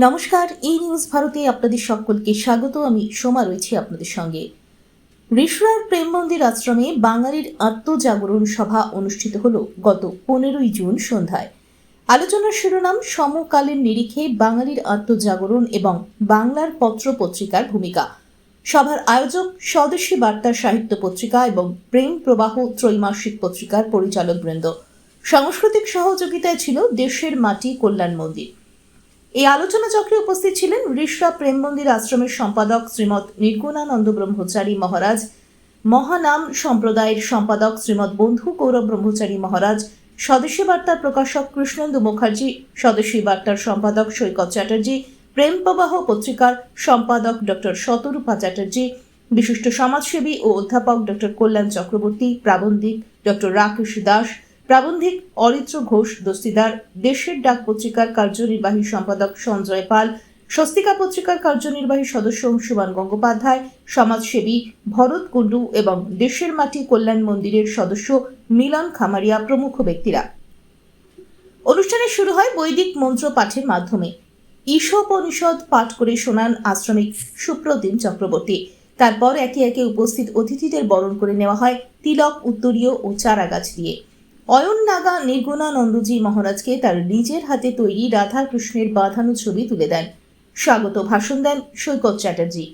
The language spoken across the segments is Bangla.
নমস্কার, এই নিউজ ভারতে আপনাদের সকলকে স্বাগত। আমি সোমা রয়েছি আপনাদের সঙ্গে। ঋষরার প্রেম মন্দির আশ্রমে বাঙালির আত্মজাগরণ সভা অনুষ্ঠিত হল গত 15ই জুন সন্ধ্যায়। আলোচনার শিরোনাম সমকালীন নিরিখে বাঙালির আত্মজাগরণ এবং বাংলার পত্র পত্রিকার ভূমিকা। সভার আয়োজক স্বদেশী বার্তা সাহিত্য পত্রিকা এবং প্রেম প্রবাহ ত্রৈমাসিক পত্রিকার পরিচালক বৃন্দ। সাংস্কৃতিক সহযোগিতায় ছিল দেশের মাটি কল্যাণ মন্দির। এই আলোচনা চক্রে উপস্থিত ছিলেন ঋষরা প্রেম মন্দির আশ্রমের সম্পাদক শ্রীমৎ নির্গুণানন্দ ব্রহ্মচারী মহারাজ, মহানাম সম্প্রদায়ের সম্পাদক শ্রীমৎ বন্ধু গৌরব ব্রহ্মচারী মহারাজ, স্বদেশী বার্তার প্রকাশক কৃষ্ণেন্দু মুখার্জি, স্বদেশী বার্তার সম্পাদক সৈকত চ্যাটার্জি, প্রেম প্রবাহ পত্রিকার সম্পাদক ডক্টর শতরূপা চ্যাটার্জি, বিশিষ্ট সমাজসেবী ও অধ্যাপক ডক্টর কল্যাণ চক্রবর্তী, প্রাবন্ধিক ডক্টর রাকেশ দাস, প্রাবন্ধিক অরিত্র ঘোষ দস্তিদার, দেশের ডাক পত্রিকার কার্যনির্বাহী সম্পাদক সঞ্জয় পাল, স্বস্তিকা পত্রিকার কার্যনির্বাহী সদস্য অংশুমান গঙ্গোপাধ্যায়, সমাজসেবী ভরত কুণ্ডু এবং দেশের মাটি কল্যাণ মন্দিরের সদস্য মিলন খামারিয়া প্রমুখ ব্যক্তিরা। অনুষ্ঠানে শুরু হয় বৈদিক মন্ত্র পাঠের মাধ্যমে। ঈশোপনিষদ পাঠ করে শোনান আশ্রমিক সুপ্রতিম চক্রবর্তী। তারপর একে একে উপস্থিত অতিথিদের বরণ করে নেওয়া হয় তিলক, উত্তরীয় ও চারাগাছ দিয়ে। অয়ন নাগা নির্গুণানন্দজি মহারাজকে তার নিজের হাতে তৈরি রাধা কৃষ্ণের বাঁধানো ছবি তুলে দেন। স্বাগত ভাষণ দেন সৈকত চ্যাটার্জি।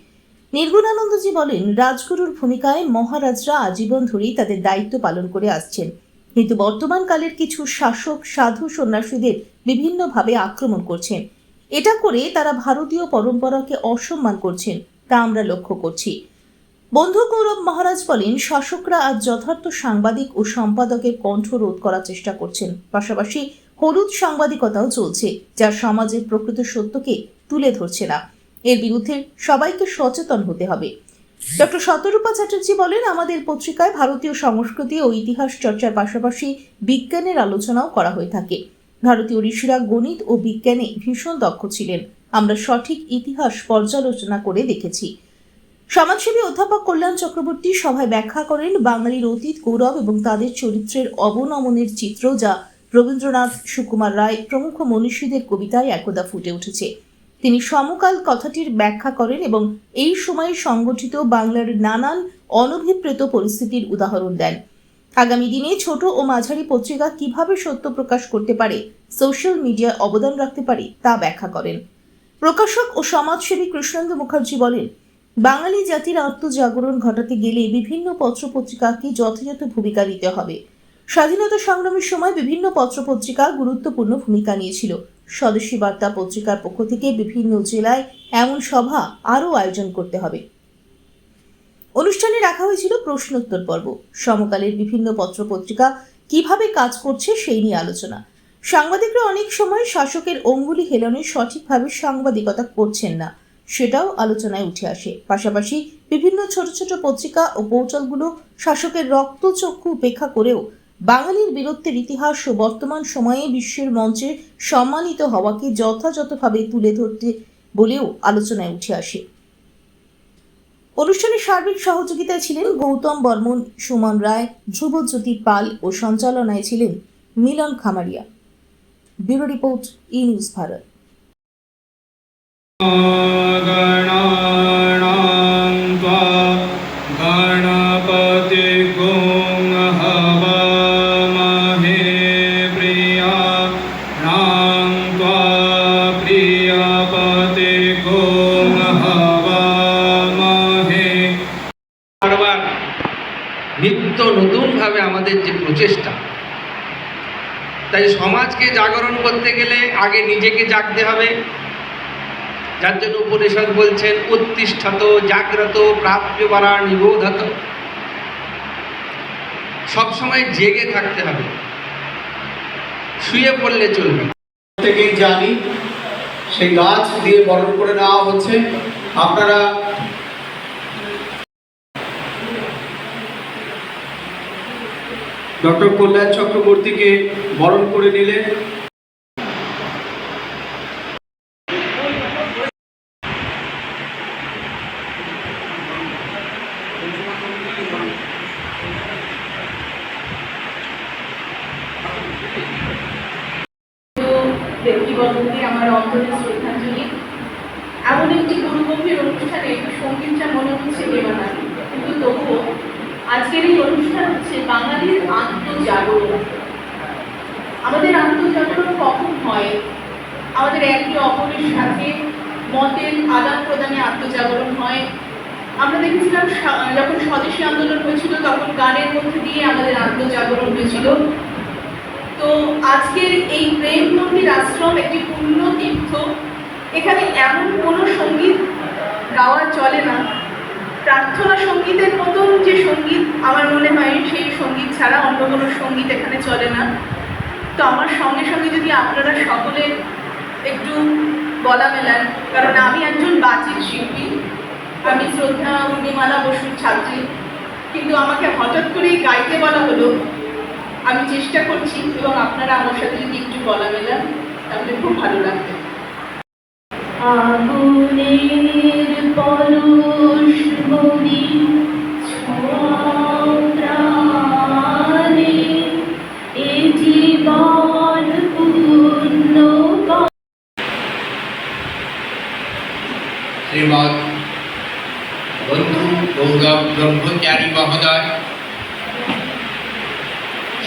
নির্গুণানন্দজি বলেন, রাজগুরুর ভূমিকায় মহারাজরা আজীবন ধরেই তাদের দায়িত্ব পালন করে আসছেন, কিন্তু বর্তমান কালের কিছু শাসক সাধু সন্ন্যাসীদের বিভিন্নভাবে আক্রমণ করছেন। এটা করে তারা ভারতীয় পরম্পরাকে অসম্মান করছেন, তা আমরা লক্ষ্য করছি। বন্ধু গৌরব মহারাজ বলেন, শাসকরা আজ যথার্থ সাংবাদিক ও সম্পাদকের কণ্ঠ রোধ করার চেষ্টা করছেন। পাশাপাশি হলুদ সাংবাদিকতাও চলছে, যা সমাজের প্রকৃত সত্যকে তুলে ধরছে না। এর বিরুদ্ধে সবাইকে সচেতন হতে হবে। ডক্টর শতরূপা চ্যাটার্জি বলেন, আমাদের পত্রিকায় ভারতীয় সংস্কৃতি ও ইতিহাস চর্চার পাশাপাশি বিজ্ঞানের আলোচনাও করা হয়ে থাকে। ভারতীয় ঋষিরা গণিত ও বিজ্ঞানে ভীষণ দক্ষ ছিলেন। আমরা সঠিক ইতিহাস পর্যালোচনা করে দেখেছি। সমাজসেবী অধ্যাপক কল্যাণ চক্রবর্তী সভায় ব্যাখ্যা করেন বাঙালির অতীত গৌরব এবং তাদের চরিত্রের অবনমনের চিত্র, যা রবীন্দ্রনাথ, সুকুমার রায় প্রমুখ মনীষীদের কবিতায় একদা ফুটে উঠেছে। তিনি সমকাল কথাটির ব্যাখ্যা করেন এবং এই সময়ে সংগঠিত বাংলার নানান অনভিপ্রেত পরিস্থিতির উদাহরণ দেন। আগামী দিনে ছোট ও মাঝারি পত্রিকা কিভাবে সত্য প্রকাশ করতে পারে, সোশ্যাল মিডিয়ায় অবদান রাখতে পারে, তা ব্যাখ্যা করেন। প্রকাশক ও সমাজসেবী কৃষ্ণেন্দু মুখার্জি বলেন, বাঙালি জাতির আত্মজাগরণ ঘটাতে গেলে বিভিন্ন পত্রপত্রিকাকে যথাযথ ভূমিকা নিতে হবে। স্বাধীনতা সংগ্রামের সময় বিভিন্ন পত্রপত্রিকা গুরুত্বপূর্ণ ভূমিকা নিয়েছিল। স্বদেশী বার্তা পত্রিকার পক্ষ থেকে বিভিন্ন জেলায় এমন সভা আরও আয়োজন করতে হবে। অনুষ্ঠানে রাখা হয়েছিল প্রশ্নোত্তর পর্ব। সমকালের বিভিন্ন পত্রপত্রিকা কিভাবে কাজ করছে সেই নিয়ে আলোচনা। সাংবাদিকরা অনেক সময় শাসকের অঙ্গুলি হেলনে সঠিকভাবে সাংবাদিকতা করছেন না, সেটাও আলোচনায় উঠে আসে। পাশাপাশি বিভিন্ন ছোট ছোট পত্রিকা ও পোর্টালগুলো শাসকের রক্তচক্ষু উপেক্ষা করেও বাঙালির বীরত্বের ইতিহাস ও বর্তমান সময়ে বিশ্বের মঞ্চে সম্মানিত হওয়াকে যথাযথভাবে তুলে ধরতে বলেও আলোচনায় উঠে আসে। অনুষ্ঠানে সার্বিক সহযোগিতায় ছিলেন গৌতম বর্মন, সুমন রায়, ধ্রুবজ্যোতি পাল ও সঞ্চালনায় ছিলেন মিলন খামারিয়া। ব্যুরো রিপোর্ট, ই নিউজ ভারত। নিত্য নতুনভাবে আমাদের যে প্রচেষ্টা, তাই সমাজকে জাগরণ করতে গেলে আগে নিজেকে জাগতে হবে। যার জন্য উপনিষদ বলছেন, উত্তিষ্ঠত জাগ্রত প্রাপ্যবারা নিবোধত। সবসময় জেগে থাকতে হবে, শুয়ে পড়লে চলবে না। প্রত্যেকেই জানি সেই গাছ দিয়ে বরণ করে নেওয়া হচ্ছে। আপনারা ডক্টর কল্যাণ চক্রবর্তীকে বরণ করে নিলেন। ব্যক্তিবর্গকে আমার অন্তরের শ্রদ্ধাঞ্জলি। এমন একটি গুরুগম্ভীর অনুষ্ঠানে সঙ্গীতটা মনে হচ্ছে বেমানান, কিন্তু তবুও আজকের এই অনুষ্ঠান হচ্ছে বাঙালির আত্মজাগরণ। আমাদের আত্মজাগরণ কখন হয়? আমাদের একে অপরের সাথে মতের আদান প্রদানে আত্মজাগরণ হয়। আমরা দেখেছিলাম যখন স্বদেশী আন্দোলন হয়েছিল তখন গানের মধ্যে দিয়ে আমাদের আত্মজাগরণ হয়েছিল। তো আজকের এই প্রেম মন্দির আশ্রম একটি পূর্ণ তীর্থ। এখানে এমন কোনো সঙ্গীত গাওয়া চলে না, প্রার্থনা সঙ্গীতের মতন যে সঙ্গীত আমার মনে হয় সেই সঙ্গীত ছাড়া অন্য কোনো সঙ্গীত এখানে চলে না। তো আমার সঙ্গে সঙ্গে যদি আপনারা সকলে একটু গলা মেলান, কারণ আমি একজন বাচিক শিল্পী, আমি শ্রদ্ধা উর্মিমালা বসুর ছাত্রী, কিন্তু আমাকে হঠাৎ করেই গাইতে বলা হলো। আমি চেষ্টা করছি এবং আপনারা আমার সাথে যদি একটু গলা মেলান তাহলে খুব ভালো লাগবে। আগুনের পরশ বলি প্রাণে এ জীবন পূর্ণ শ্রীমৎ বন্ধু গৌরব ব্রহ্মচারী মহোদয়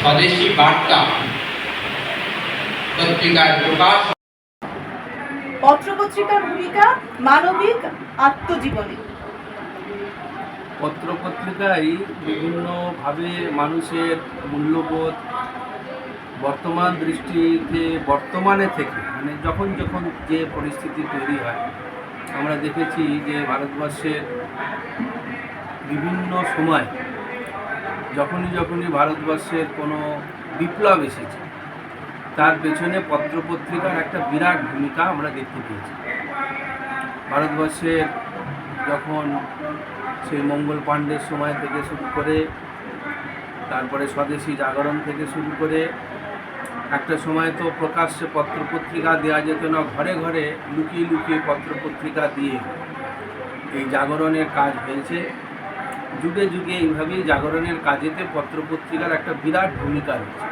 স্বদেশী বার্তা পত্রিকার প্রকাশ। পত্রপত্রিকার ভূমিকা মানবিক আত্মজীবনী। পত্রপত্রিকায় বিভিন্নভাবে মানুষের মূল্যবোধ বর্তমান দৃষ্টিতে বর্তমানে থেকে মানে যখন যখন যে পরিস্থিতি তৈরি হয়, আমরা দেখেছি যে ভারতবর্ষের বিভিন্ন সময় যখনই ভারতবর্ষের কোনো বিপ্লব এসেছে তার পেছনে পত্রপত্রিকার একটা বিরাট ভূমিকা আমরা দেখতে পেয়েছি। ভারতবর্ষের যখন সেই মঙ্গল পাণ্ডের সময় থেকে শুরু করে, তারপরে স্বদেশী জাগরণ থেকে শুরু করে, একটা সময় তো প্রকাশ্যে পত্রপত্রিকা দেওয়া যেত না, ঘরে ঘরে লুকিয়ে লুকিয়ে পত্রপত্রিকা দিয়ে এই জাগরণের কাজ হয়েছে। যুগে যুগে এইভাবেই জাগরণের কাজেতে পত্রপত্রিকার একটা বিরাট ভূমিকা রয়েছে।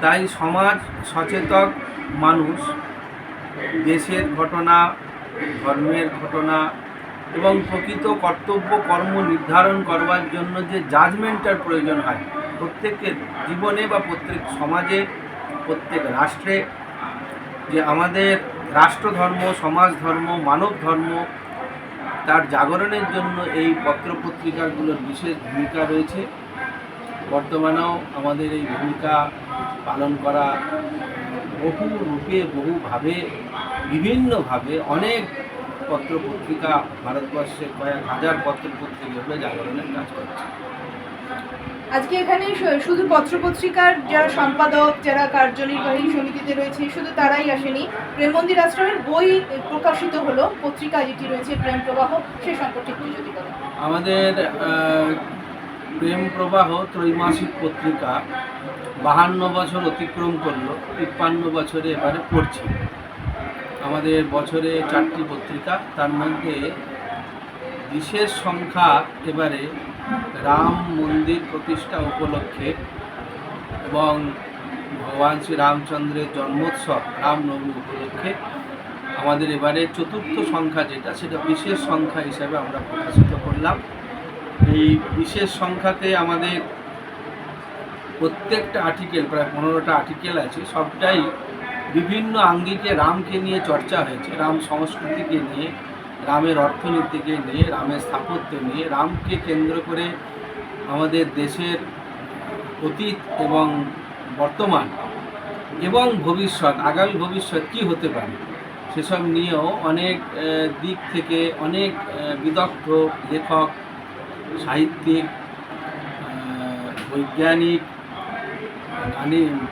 তাই সমাজ সচেতন মানুষ দেশের ঘটনা, ধর্মের ঘটনা এবং প্রকৃত কর্তব্য কর্ম নির্ধারণ করবার জন্য যে জাজমেন্টের প্রয়োজন হয় প্রত্যেকের জীবনে বা প্রত্যেক সমাজে, প্রত্যেক রাষ্ট্রে, যে আমাদের রাষ্ট্রধর্ম, সমাজ ধর্ম, মানব ধর্ম তার জাগরণের জন্য এই পত্রপত্রিকাগুলোর বিশেষ ভূমিকা রয়েছে। বর্তমানেও আমাদের এই ভূমিকা পালন করা বহু রূপে, বহুভাবে, বিভিন্নভাবে অনেক পত্রপত্রিকা ভারতবর্ষে কয়েক হাজার পত্রপত্রিকা জাগরণের কাজ করছে। আজকে এখানে শুধু পত্রপত্রিকার যারা সম্পাদক, যারা কার্যনির্বাহী সমিতিতে রয়েছে শুধু তারাই আসেনি। প্রেম মন্দির আশ্রমের বই প্রকাশিত হলো, পত্রিকা যেটি রয়েছে প্রেম প্রবাহ, সে সম্পর্কে একটু যদি বলেন। আমাদের প্রেম প্রবাহ ত্রৈমাসিক পত্রিকা 52 বছর অতিক্রম করলো, 53 বছরে এবারে পড়ছি। আমাদের বছরে 4টি পত্রিকা, তার মধ্যে বিশেষ সংখ্যা এবারে রাম মন্দির প্রতিষ্ঠা উপলক্ষে এবং ভগবান শ্রী রামচন্দ্রের জন্মোৎসব রামনবমী উপলক্ষে আমাদের এবারে 4র্থ সংখ্যা যেটা, সেটা বিশেষ সংখ্যা হিসাবে আমরা প্রকাশিত করলাম। এই বিশেষ সংখ্যাতে আমাদের প্রত্যেকটা আর্টিকেল, প্রায় 15টা আর্টিকেল আছে, সবটাই বিভিন্ন আঙ্গিকে রামকে নিয়ে চর্চা হয়েছে। রাম সংস্কৃতিকে নিয়ে, রামের অর্থনীতিকে নিয়ে, রামের স্থাপত্য নিয়ে, রামকে কেন্দ্র করে আমাদের দেশের অতীত এবং বর্তমান এবং ভবিষ্যৎ, আগামী ভবিষ্যৎ কী হতে পারে সেসব নিয়েও অনেক দিক থেকে অনেক বিদগ্ধ লেখক, সাহিত্যিক, বৈজ্ঞানিক,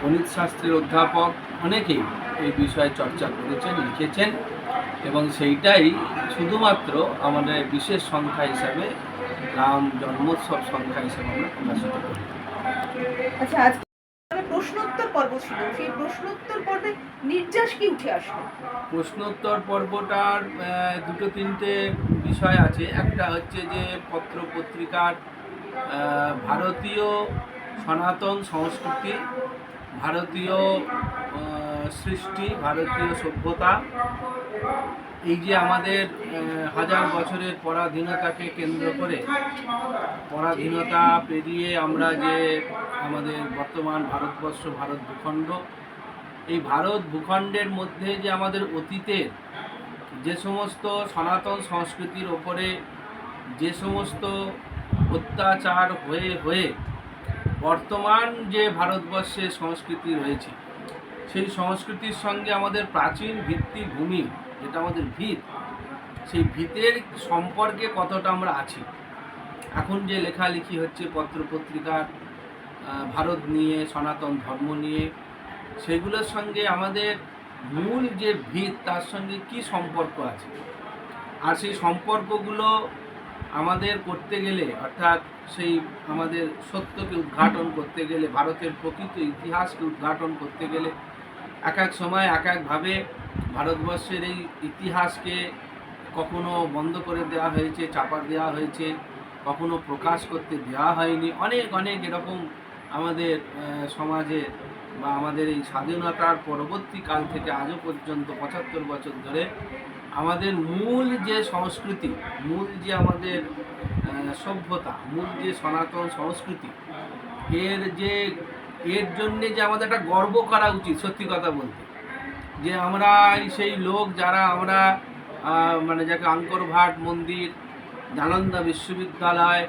গণিত শাস্ত্রের অধ্যাপক অনেকেই এই বিষয়ে চর্চা করেছেন, লিখেছেন এবং সেইটাই শুধুমাত্র আমাদের বিশেষ সংখ্যা হিসাবে রাম জন্মোৎসব সংখ্যা হিসাবে আমরা প্রকাশিত করি। আচ্ছা, আজকে প্রশ্নোত্তর পর্ব ছিল, সেই প্রশ্নোত্তর পর্বে নির্যাস কি উঠে আসলো? প্রশ্নোত্তর পর্বটার 2-3টে বিষয় আছে। একটা হচ্ছে যে পত্রপত্রিকার ভারতীয় সনাতন সংস্কৃতি, ভারতীয় সৃষ্টি, ভারতীয় সভ্যতা, এই যে আমাদের হাজার বছরের পরাধীনতাকে কেন্দ্র করে, পরাধীনতা পেরিয়ে আমরা যে আমাদের বর্তমান ভারতবর্ষ, ভারত ভূখণ্ড, এই ভারত ভূখণ্ডের মধ্যে যে আমাদের অতীতের যে সমস্ত সনাতন সংস্কৃতির ওপরে যে সমস্ত অত্যাচার হয়ে বর্তমান যে ভারতবর্ষের সংস্কৃতি রয়েছে, সেই সংস্কৃতির সঙ্গে আমাদের প্রাচীন ভিত্তিভূমি, যেটা আমাদের ভিত, সেই ভিতের সম্পর্কে কতটা আমরা আছি। এখন যে লেখালেখি হচ্ছে পত্রপত্রিকার ভারত নিয়ে, সনাতন ধর্ম নিয়ে, সেগুলোর সঙ্গে আমাদের মূল যে ভিত, তার সঙ্গে কি সম্পর্ক আছে, আর সেই সম্পর্কগুলো আমাদের করতে গেলে, অর্থাৎ সেই আমাদের সত্যকে উদ্ঘাটন করতে গেলে, ভারতের প্রকৃত ইতিহাসকে উদ্ঘাটন করতে গেলে এক এক সময় এক একভাবে ভারতবর্ষের এই ইতিহাসকে কখনো বন্ধ করে দেওয়া হয়েছে, চাপা দেওয়া হয়েছে, কখনো প্রকাশ করতে দেওয়া হয়নি। অনেক অনেক এরকম আমাদের সমাজে বা আমাদের এই স্বাধীনতার পরবর্তী কাল থেকে আজও পর্যন্ত ৭৫ বছর ধরে আমাদের মূল যে সংস্কৃতি, মূল যে আমাদের সভ্যতা, মূল যে সনাতন সংস্কৃতি, এর জন্যে যে আমাদের একটা গর্ব করা উচিত। সত্যি কথা বলতে, যে আমরা সেই লোক যারা আমরা মানে যাকে আঙ্কর ভাট মন্দির, নালন্দা বিশ্ববিদ্যালয়,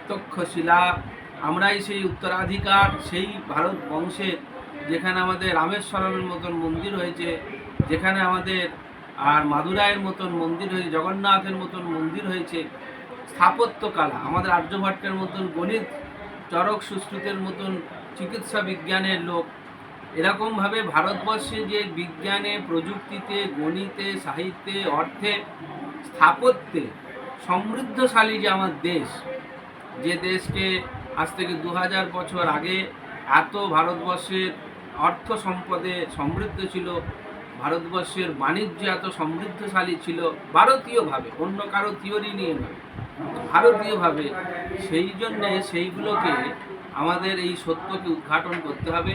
তক্ষশিলা, আমরাই সেই উত্তরাধিকার, সেই ভারত বংশের, যেখানে আমাদের রামেশ্বরমের মতন মন্দির হয়েছে, যেখানে আমাদের আর মাদুরাইয়ের মতন মন্দির হয়েছে, জগন্নাথের মতন মন্দির হয়েছে, স্থাপত্যকলা, আমাদের আর্যভট্টের মতন গণিত, চরক সুশ্রুতের মতন চিকিৎসা বিজ্ঞানের লোক, এরকমভাবে ভারতবর্ষে যে বিজ্ঞানে, প্রযুক্তিতে, গণিতে, সাহিত্যে, অর্থে, স্থাপত্যে সমৃদ্ধশালী যে আমার দেশ, যে দেশকে আজ থেকে 2000 বছর আগে এত ভারতবর্ষের অর্থ সম্পদে সমৃদ্ধ ছিল, ভারতবর্ষের বাণিজ্য এত সমৃদ্ধশালী ছিল, ভারতীয়ভাবে, অন্য কারো থিওরি নিয়ে নয়, ভারতীয়ভাবে, সেই জন্যে সেইগুলোকে আমাদের এই সত্যকে উদ্ঘাটন করতে হবে।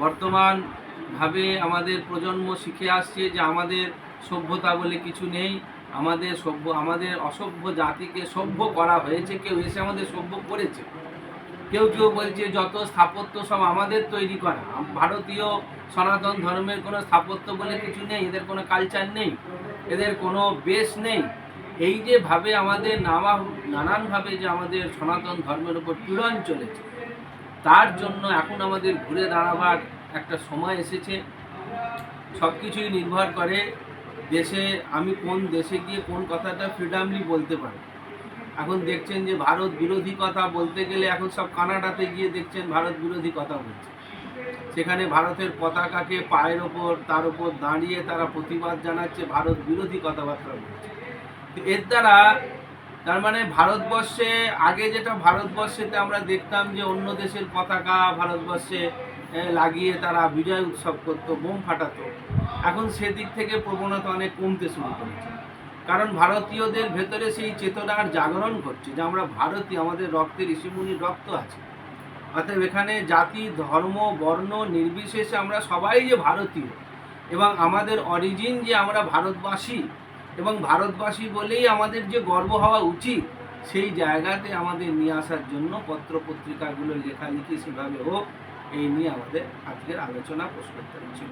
বর্তমানভাবে আমাদের প্রজন্ম শিখে আসছে যে আমাদের সভ্যতা বলে কিছু নেই, আমাদের অসভ্য জাতিকে সভ্য করা হয়েছে, কেউ এসে আমাদের সভ্য করেছে। কেউ কেউ বলছে যত স্থাপত্য সব আমাদের তৈরি করা, ভারতীয় সনাতন ধর্মের কোনো স্থাপত্য বলে কিছু নেই, এদের কোনো কালচার নেই, এদের কোনো বেশ নেই। এই যে ভাবে আমাদের নানানভাবে যে আমাদের সনাতন ধর্মের উপর পীড়ন চলেছে, তার জন্য এখন আমাদের ঘুরে দাঁড়াবার একটা সময় এসেছে। সব কিছুই নির্ভর করে দেশে, আমি কোন দেশে গিয়ে কোন কথাটা ফ্রিডমলি বলতে পারি। এখন দেখছেন যে ভারত বিরোধী কথা বলতে গেলে এখন সব কানাডাতে গিয়ে দেখছেন ভারত বিরোধী কথা বলছে, সেখানে ভারতের পতাকাকে পায়ের ওপর, তার উপর দাঁড়িয়ে তারা প্রতিবাদ জানাচ্ছে, ভারত বিরোধী কথাবার্তা বলছে। এর দ্বারা তার মানে ভারতবর্ষে আগে যেটা ভারতবর্ষেতে আমরা দেখতাম যে অন্য দেশের পতাকা ভারতবর্ষে লাগিয়ে তারা বিজয় উৎসব করতো, বোম ফাটাতো, এখন সেদিক থেকে প্রবণতা অনেক কমতে শুরু করেছে। কারণ ভারতীয়দের ভেতরে সেই চেতনার জাগরণ ঘটছে যে আমরা ভারতীয়, আমাদের রক্তে ঋষিমুনির রক্ত আছে। অতএব এখানে জাতি, ধর্ম, বর্ণ নির্বিশেষে আমরা সবাই যে ভারতীয়, এবং আমাদের অরিজিন যে আমরা ভারতবাসী, এবং ভারতবাসী বলেই আমাদের যে গর্ব হওয়া উচিত, সেই জায়গাতে আমাদের নিয়ে আসার জন্য পত্রপত্রিকাগুলো লেখালেখি সেভাবে হোক, এই নিয়ে আমাদের আজকের আলোচনা প্রশ্নোত্তর ছিল।